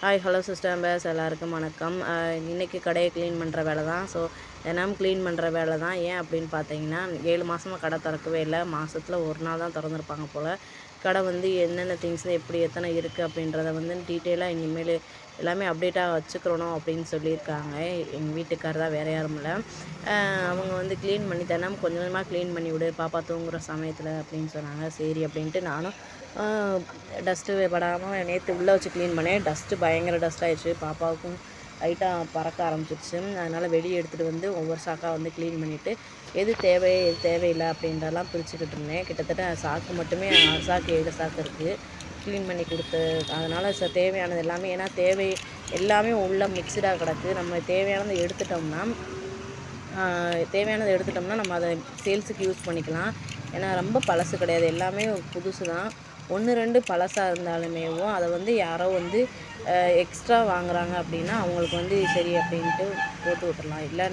Hi hello sister members எல்லாருக்கும் வணக்கம். இன்றைக்கி கடையை க்ளீன் பண்ணுற வேலை தான். ஸோ தினமும் க்ளீன் பண்ணுற வேலை தான். ஏன் அப்படின்னு பார்த்தீங்கன்னா 7 மாதமாக கடை திறக்கவே இல்லை. மாதத்தில் ஒரு நாள் தான் திறந்துருப்பாங்க போல். கடை வந்து என்னென்ன திங்ஸ் எப்படி எத்தனை இருக்குது அப்படின்றத வந்து டீட்டெயிலாக இனிமேல் எல்லாமே அப்டேட்டாக வச்சுக்கிறணும் அப்படின்னு சொல்லியிருக்காங்க. எங்கள் வீட்டுக்காரர் தான், வேறு யாரும் இல்லை. அவங்க வந்து க்ளீன் பண்ணி தினமும் கொஞ்சம் கொஞ்சமாக க்ளீன் பண்ணி விடு பாப்பா தூங்குகிற சமயத்தில் அப்படின்னு சொன்னாங்க. சரி அப்படின்ட்டு நானும் டஸ்ட்டு படாமல் நேற்று உள்ளே வச்சு க்ளீன் பண்ணேன். டஸ்ட்டு பயங்கர டஸ்ட் ஆகிடுச்சு. பாப்பாவுக்கும் லைட்டாக பறக்க ஆரம்பிச்சிருச்சு. அதனால் வெளியே எடுத்துகிட்டு வந்து ஒவ்வொரு சாக்காக வந்து க்ளீன் பண்ணிவிட்டு எது தேவை எது தேவையில்லை அப்படின்றதெல்லாம் பிரிச்சுக்கிட்டு இருந்தேன். கிட்டத்தட்ட சாக்கு மட்டுமே 6 சாக்கு 7 சாக்கு இருக்குது க்ளீன் பண்ணி கொடுத்து. அதனால் தேவையானது எல்லாமே, ஏன்னா எல்லாமே உள்ளே மிக்சடாக கிடக்கு. நம்ம தேவையானதை எடுத்துட்டோம்னா நம்ம அதை சேல்ஸுக்கு யூஸ் பண்ணிக்கலாம். ஏன்னா ரொம்ப பழசு கிடையாது, எல்லாமே புதுசு தான். 1 2 பழசாக இருந்தாலுமேவும் அதை வந்து யாரோ வந்து எக்ஸ்ட்ரா வாங்குகிறாங்க அப்படின்னா அவங்களுக்கு வந்து சரி அப்படின்ட்டு போட்டு விட்டுறலாம். இல்லை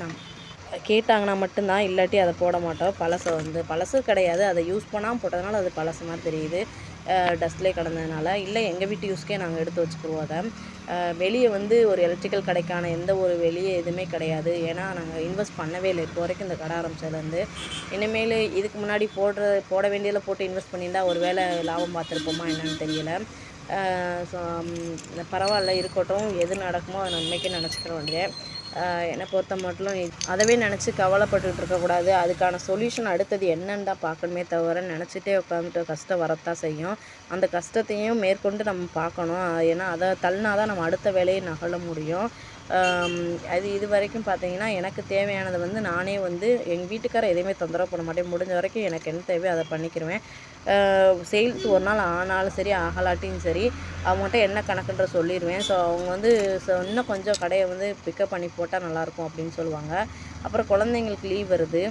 கேட்டாங்கன்னா மட்டும்தான், இல்லாட்டி அதை போட மாட்டோம். பழசு கிடையாது, அதை யூஸ் பண்ணாமல் போட்டதுனால அது பழசு மாதிரி தெரியுது, டஸ்ட்லேயே கிடந்ததுனால. இல்லை எங்கள் வீட்டு யூஸ்க்கே நாங்கள் எடுத்து வச்சுக்குருவோம் அதை. வெளியே வந்து ஒரு எலக்ட்ரிக்கல் கடைக்கான எந்த ஒரு வெளியே எதுவுமே கிடையாது. ஏன்னா நாங்கள் இன்வெஸ்ட் பண்ணவே இல்லை இப்போ வரைக்கும். இந்த கடை ஆரம்பித்ததுலேருந்து இனிமேல் இதுக்கு முன்னாடி போட வேண்டியதில் போட்டு இன்வெஸ்ட் பண்ணியிருந்தா ஒரு வேளை லாபம் பார்த்துருப்போமா என்னன்னு தெரியல. ஸோ பரவாயில்ல, இருக்கட்டும். எது நடக்குமோ அதை நன்மைக்கு நினச்சிக்கிற வேண்டியது. என்னை பொறுத்த மட்டும் அதவே நினச்சி கவலைப்பட்டுட்டு இருக்கக்கூடாது. அதுக்கான சொல்யூஷன் அடுத்தது என்னன்னு தான் பார்க்கணுமே தவிர நினச்சிட்டே உட்காந்துட்டு கஷ்டம் வரத்தான் செய்யும். அந்த கஷ்டத்தையும் மேற்கொண்டு நம்ம பார்க்கணும். ஏன்னா அதை தள்ளினா தான் நம்ம அடுத்த வேலையை நகல முடியும். இது வரைக்கும் பார்த்தீங்கன்னா எனக்கு தேவையானதை வந்து நானே வந்து எங்கள் வீட்டுக்காரர் எதையுமே தொந்தரவு பண்ண மாட்டேன். முடிஞ்ச வரைக்கும் எனக்கு என்ன தேவையோ அதை பண்ணிக்கிடுவேன். சேல்ஸ் ஒரு நாள் ஆனாலும் சரி ஆகலாட்டியும் சரி அவங்ககிட்ட என்ன கணக்குன்ற சொல்லிடுவேன். ஸோ அவங்க வந்து இன்னும் கொஞ்சம் கடையை வந்து பிக்கப் பண்ணி போட்டால் நல்லாயிருக்கும் அப்படின்னு சொல்லுவாங்க. அப்புறம் குழந்தைங்களுக்கு லீவ் வருது.